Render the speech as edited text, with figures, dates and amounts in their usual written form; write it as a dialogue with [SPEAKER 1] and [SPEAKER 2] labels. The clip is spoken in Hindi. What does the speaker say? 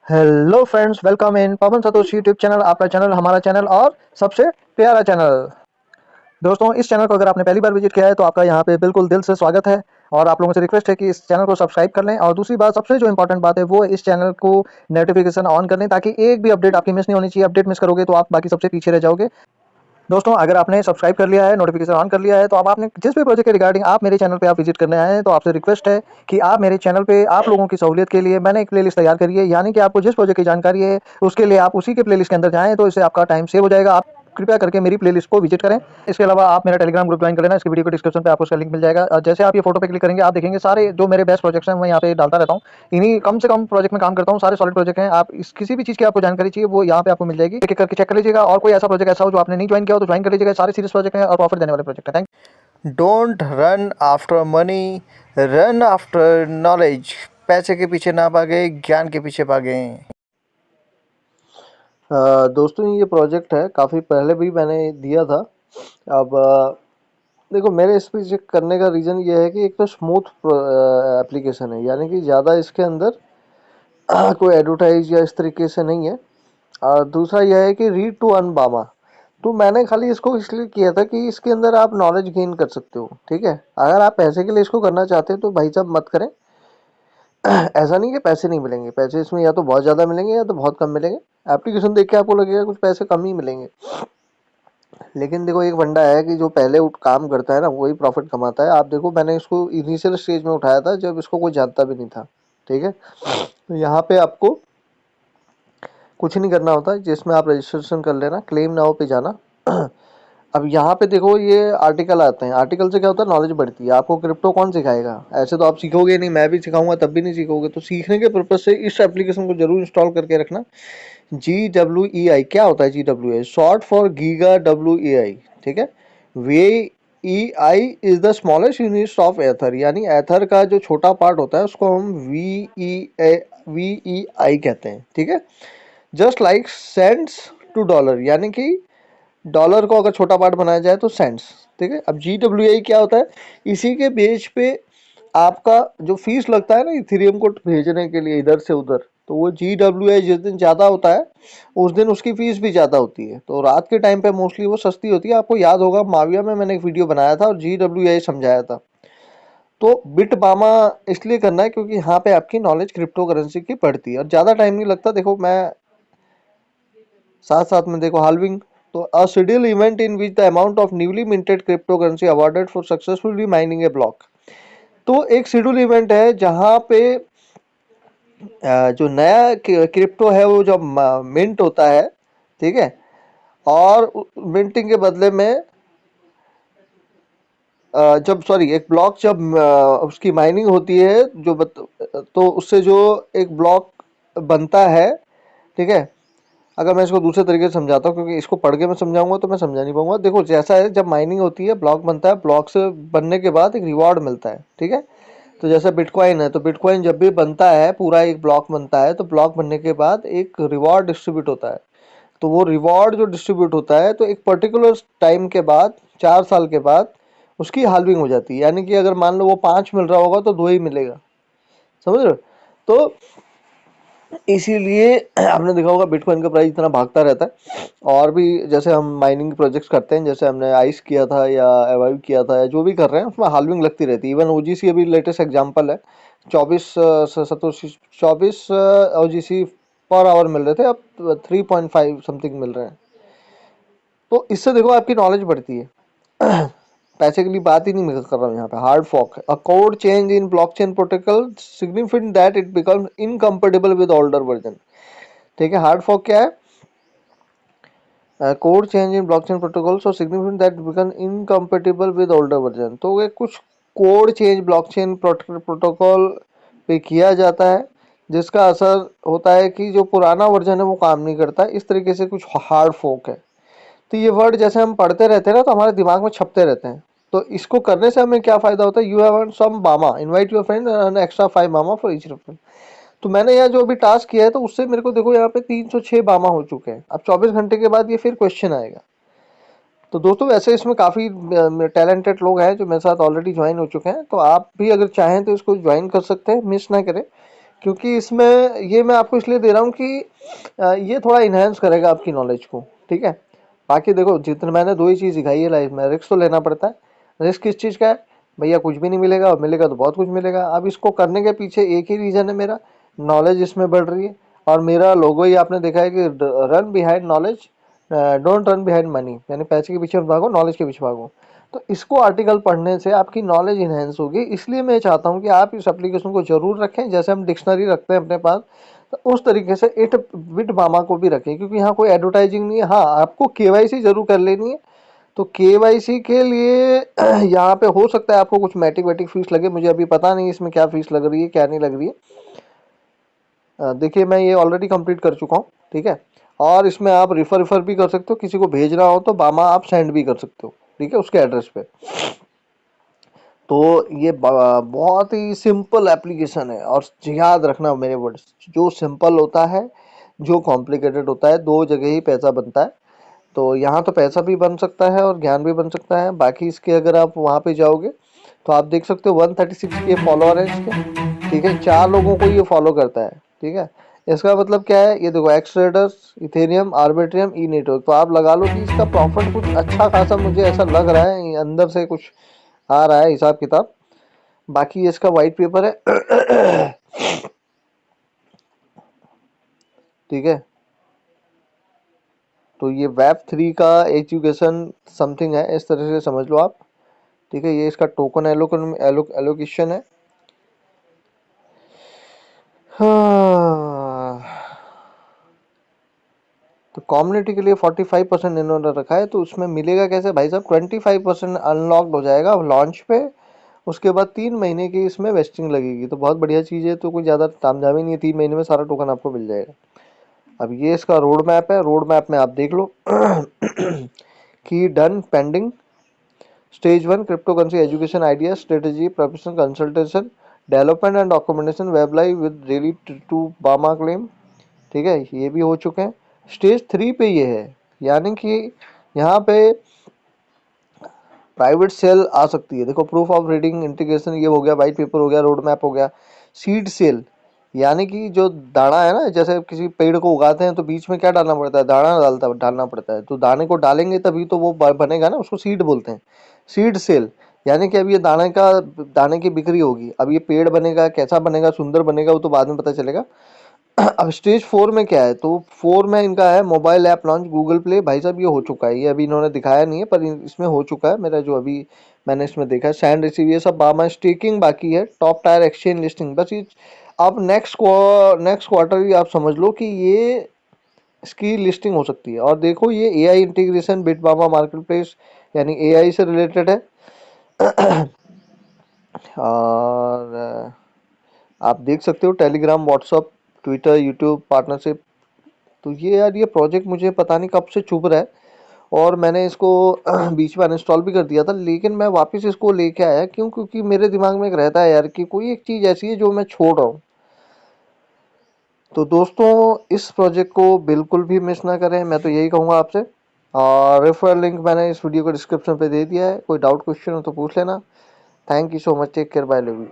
[SPEAKER 1] Hello friends, welcome in Pawan Satoshi YouTube channel. आपका चैनल, हमारा चैनल और सबसे प्यारा चैनल। दोस्तों, इस चैनल को अगर आपने पहली बार विजिट किया है तो आपका यहाँ पे बिल्कुल दिल से स्वागत है। और आप लोगों से रिक्वेस्ट है कि इस चैनल को सब्सक्राइब कर लें। और दूसरी बात, सबसे जो इंपॉर्टेंट बात है वो इस चैनल को नोटिफिकेशन ऑन कर लें, ताकि एक भी अपडेट आपकी मिस नहीं होनी चाहिए। अपडेट मिस करोगे तो आप बाकी सबसे पीछे रह जाओगे। दोस्तों, अगर आपने सब्सक्राइब कर लिया है, नोटिफिकेशन ऑन कर लिया है, तो अब आपने जिस भी प्रोजेक्ट के रिगार्डिंग आप मेरे चैनल पे आप विजिट करने आए हैं, तो आपसे रिक्वेस्ट है कि आप मेरे चैनल पे आप लोगों की सहूलियत के लिए मैंने एक प्लेलिस्ट तैयार करी है। यानी कि आपको जिस प्रोजेक्ट की जानकारी है उसके लिए आप उसी के प्लेलिस्ट के अंदर जाएं, तो इससे आपका टाइम सेव हो जाएगा। आप कृपया करके मेरी प्लेलिस्ट को विजिट करें। इसके अलावा आप मेरा टेलीग्राम ग्रुप ज्वाइन कर लेना। इसकी वीडियो को डिस्क्रिप्शन पे आपको उसका लिंक मिल जाएगा। जैसे आप ये फोटो पे क्लिक करेंगे, आप देखेंगे सारे जो मेरे बेस्ट प्रोजेक्ट्स हैं मैं यहाँ पे डालता रहता हूँ। इन्हीं कम से कम प्रोजेक्ट में काम करता हूँ, सारे सॉलिड प्रोजेक्ट हैं। आप इस किसी भी चीज़ की आपको जानकारी चाहिए वो यहाँ पे आपको मिल जाएगी। एक एक करके चेक कर लीजिएगा। और कोई ऐसा प्रोजेक्ट ऐसा हो जो आपने नहीं ज्वाइन किया हो तो ज्वाइन कर लीजिएगा। सारे सीरियस प्रोजेक्ट हैं और प्रॉफिट देने वाले प्रोजेक्ट हैं। Thank. Don't run after money, run after knowledge. पैसे के पीछे ना भागे, ज्ञान के पीछे भागे। दोस्तों, ये प्रोजेक्ट है, काफ़ी पहले भी मैंने दिया था। अब देखो, मेरे इस पे करने का रीज़न ये है कि एक तो स्मूथ एप्लीकेशन है, यानी कि ज़्यादा इसके अंदर कोई एडवर्टाइज या इस तरीके से नहीं है। और दूसरा यह है कि रीड टू अर्न बामा। तो मैंने खाली इसको इसलिए किया था कि इसके अंदर आप नॉलेज गेन कर सकते हो। ठीक है, अगर आप पैसे के लिए इसको करना चाहते हैं तो भाई साहब मत करें। ऐसा नहीं कि पैसे नहीं मिलेंगे, पैसे इसमें या तो बहुत ज़्यादा मिलेंगे या तो बहुत कम मिलेंगे। एप्लीकेशन देख के आपको लगेगा कुछ पैसे कम ही मिलेंगे, लेकिन देखो एक फंडा है कि जो पहले काम करता है ना वही प्रॉफिट कमाता है। आप देखो, मैंने इसको इनिशियल स्टेज में उठाया था जब इसको कोई जानता भी नहीं था। ठीक है, तो यहाँ पे आपको कुछ नहीं करना होता है, जिसमें आप रजिस्ट्रेशन कर लेना, क्लेम नाउ पे जाना। अब यहाँ पे देखो ये आर्टिकल आते हैं। आर्टिकल से क्या होता है, नॉलेज बढ़ती है। आपको क्रिप्टो कौन सिखाएगा? ऐसे तो आप सीखोगे नहीं, मैं भी सिखाऊंगा तब भी नहीं सीखोगे। तो सीखने के पर्पज से इस एप्लीकेशन को जरूर इंस्टॉल करके रखना। GWEI क्या होता है? GWEI short for giga WEI। ठीक है, VEI is the smallest unit of ether, यानी एथर का जो छोटा पार्ट होता है उसको हम VEI कहते हैं। ठीक है, just like cents to dollar, यानी कि डॉलर को अगर छोटा पार्ट बनाया जाए तो सेंट्स। ठीक है, अब GWI क्या होता है? इसी के बेस पे आपका जो फीस लगता है ना इथेरियम को भेजने के लिए इधर से उधर, तो वो GWI जिस दिन ज़्यादा होता है उस दिन उसकी फीस भी ज़्यादा होती है। तो रात के टाइम पे मोस्टली वो सस्ती होती है। आपको याद होगा माविया में मैंने एक वीडियो बनाया था और GWI समझाया था। तो बिट बामा इसलिए करना है क्योंकि यहाँ पे आपकी नॉलेज क्रिप्टो करेंसी की पड़ती है और ज़्यादा टाइम नहीं लगता। देखो, मैं साथ साथ में देखो हाल्विंग। तो अ schedule event in which the amount of newly minted crypto currency awarded for successfully mining A block. तो एक शेड्यूल इवेंट है जहाँ पे जो नया क्रिप्टो है वो जब मिंट होता है। ठीक है, और मिंटिंग के बदले में जब सॉरी एक ब्लॉक जब उसकी माइनिंग होती है तो उससे जो एक ब्लॉक बनता है। ठीक है, अगर मैं इसको दूसरे तरीके से समझाता हूँ, क्योंकि इसको पढ़ के मैं समझाऊंगा तो मैं समझा नहीं पाऊंगा। देखो, जैसा है, जब माइनिंग होती है ब्लॉक बनता है, ब्लॉक से बनने के बाद एक रिवॉर्ड मिलता है। ठीक है, तो जैसे बिटकॉइन है, तो बिटकॉइन जब भी बनता है, पूरा एक ब्लॉक बनता है, तो ब्लॉक बनने के बाद एक रिवॉर्ड डिस्ट्रीब्यूट होता है। तो वो रिवॉर्ड जो डिस्ट्रीब्यूट होता है, तो एक पर्टिकुलर टाइम के बाद, 4 साल के बाद उसकी हाल्विंग हो जाती है। यानी कि अगर मान लो वो 5 मिल रहा होगा तो 2 ही मिलेगा। समझ रहे हो? तो इसीलिए आपने देखा होगा बिटकॉइन का प्राइस इतना भागता रहता है। और भी जैसे हम माइनिंग प्रोजेक्ट्स करते हैं, जैसे हमने आइस किया था या एवाइव किया था या जो भी कर रहे हैं, उसमें हाल्विंग लगती रहती है। इवन ओजीसी अभी लेटेस्ट एग्जांपल है। 24 ओजीसी पर आवर मिल रहे थे, अब 3.5 समथिंग मिल रहे हैं। तो इससे देखो आपकी नॉलेज बढ़ती है। पैसे के लिए बात ही नहीं मैं कर रहा हूँ यहाँ पे। Hard fork, a code change in blockchain protocol significant that it becomes incompatible with older version. ठीक है, हार्ड फॉक क्या है? Code change in blockchain protocol so significant that become incompatible with older version. तो ये कुछ कोड चेंज ब्लॉकचेन प्रोटोकॉल पे किया जाता है जिसका असर होता है कि जो पुराना वर्जन है वो काम नहीं करता। इस तरीके से कुछ हार्ड फॉक है। तो ये वर्ड जैसे हम पढ़ते रहते हैं ना, तो हमारे दिमाग में छपते रहते हैं। तो इसको करने से हमें क्या फायदा होता है? यू हैव अर्न सम बामा, invite your friend and extra 5 बामा फॉर ईच रेफरल। तो मैंने यहाँ जो अभी टास्क किया है, तो उससे मेरे को देखो यहाँ पे 306 बामा हो चुके हैं। अब 24 घंटे के बाद ये फिर क्वेश्चन आएगा। तो दोस्तों, वैसे इसमें काफ़ी टैलेंटेड लोग हैं जो मेरे साथ ऑलरेडी ज्वाइन हो चुके हैं। तो आप भी अगर चाहें तो इसको ज्वाइन कर सकते हैं, मिस ना करें। क्योंकि इसमें ये मैं आपको इसलिए दे रहा हूँ कि ये थोड़ा इन्हेंस करेगा आपकी नॉलेज को, ठीक है। बाकी देखो, जितने मैंने दो ही चीज़ सिखाई है लाइफ में, रिस्क तो लेना पड़ता है। रिस्क किस चीज़ का है भैया? कुछ भी नहीं मिलेगा, और मिलेगा तो बहुत कुछ मिलेगा। अब इसको करने के पीछे एक ही रीज़न है मेरा, नॉलेज इसमें बढ़ रही है। और मेरा लोगो ही आपने देखा है कि run behind knowledge, don't run behind money, यानी पैसे के पीछे मत भागो, नॉलेज के पीछे भागो। तो इसको आर्टिकल पढ़ने से आपकी नॉलेज इन्हेंस होगी। इसलिए मैं चाहता हूँ कि आप इस एप्लीकेशन को जरूर रखें, जैसे हम डिक्शनरी रखते हैं अपने पास, तो उस तरीके से इट बिट मामा को भी रखें। क्योंकि यहाँ कोई एडवर्टाइजिंग नहीं है। हाँ, आपको केवाईसी जरूर कर लेनी है। तो केवाईसी के लिए यहाँ पे हो सकता है आपको कुछ मैटिक वैटिक फीस लगे, मुझे अभी पता नहीं इसमें क्या फीस लग रही है क्या नहीं लग रही है। देखिए, मैं ये ऑलरेडी कंप्लीट कर चुका हूँ, ठीक है। और इसमें आप रिफर भी कर सकते हो, किसी को भेजना हो तो बामा आप सेंड भी कर सकते हो, ठीक है, उसके एड्रेस पे। तो ये बहुत ही सिंपल एप्लीकेशन है। और याद रखना मेरे वर्ड्स, जो सिंपल होता है, जो कॉम्प्लिकेटेड होता है, दो जगह ही पैसा बनता है। तो यहाँ तो पैसा भी बन सकता है और ज्ञान भी बन सकता है। बाकी इसके अगर आप वहाँ पे जाओगे तो आप देख सकते हो 136 के फॉलोअर है इसके, ठीक है। 4 लोगों को ये फॉलो करता है, ठीक है। इसका मतलब क्या है, ये देखो, एक्स ट्रेडर्स, इथेरियम, आर्बिट्रियम, ई नेटवर्क। तो आप लगा लो कि इसका प्रॉफिट कुछ अच्छा खासा मुझे ऐसा लग रहा है, अंदर से कुछ आ रहा है हिसाब किताब। बाकी इसका वाइट पेपर है ठीक है। तो ये वेब 3 का एजुकेशन समथिंग है, इस तरह से समझ लो आप, ठीक है। ये इसका टोकन एलोकेशन है। हाँ, तो कम्युनिटी के लिए 45% इन्होंने रखा है। तो उसमें मिलेगा कैसे भाई साहब? 25% अनलॉक्ड हो जाएगा लॉन्च पे। उसके बाद 3 महीने की इसमें वेस्टिंग लगेगी। तो बहुत बढ़िया चीज़ है, तो कोई ज़्यादा तामझाम ही नहीं है, 3 महीने में सारा टोकन आपको मिल जाएगा। अब ये इसका रोड मैप है, रोड मैप में आप देख लो कि done pending stage 1 cryptocurrency education idea strategy professional consultation development and documentation web live with really to Bama claim, ठीक है, ये भी हो चुके हैं। स्टेज 3 पे ये है, यानी कि यहाँ पे प्राइवेट सेल आ सकती है। देखो, प्रूफ ऑफ रीडिंग इंटीग्रेशन ये हो गया, वाइट पेपर हो गया, रोड मैप हो गया। सीड सेल, यानी कि जो दाना है ना, जैसे किसी पेड़ को उगाते हैं तो बीच में क्या डालना पड़ता है? दाना डालना पड़ता है। तो दाने को डालेंगे तभी तो वो बनेगा ना, उसको सीड बोलते हैं। सीड सेल, यानी कि अब ये दाने की बिक्री होगी। अब ये पेड़ बनेगा, कैसा बनेगा, सुंदर बनेगा, वो तो बाद में पता चलेगा। अब स्टेज 4 में क्या है? तो 4 में इनका है mobile app launch Google play. भाई साहब, ये हो चुका है, ये अभी इन्होंने दिखाया नहीं है पर इसमें हो चुका है। मेरा जो अभी मैंने इसमें देखा है, सैंड रिसीव, ये सब बामा स्टेकिंग बाकी है, टॉप टायर एक्सचेंज लिस्टिंग बस ये। अब नेक्स्ट क्वार्टर ही आप समझ लो कि ये इसकी लिस्टिंग हो सकती है। और देखो, ये AI integration bit Bama market place, यानी एआई से रिलेटेड है। और आप देख सकते हो Telegram, WhatsApp, Twitter, YouTube partnership. तो ये यार, ये प्रोजेक्ट मुझे पता नहीं कब से चुभ रहा है। और मैंने इसको बीच में अनइंस्टॉल भी कर दिया था, लेकिन मैं वापस इसको लेके आया। क्यों? क्योंकि मेरे दिमाग में एक रहता है यार कि कोई एक चीज़ ऐसी है जो मैं छोड़ रहा हूँ। तो दोस्तों, इस प्रोजेक्ट को बिल्कुल भी मिस ना करें, मैं तो यही कहूँगा आपसे। और रेफर लिंक मैंने इस वीडियो को डिस्क्रिप्शन पे दे दिया है, कोई डाउट क्वेश्चन हो तो पूछ लेना। Thank you so much, take care, bye, love you.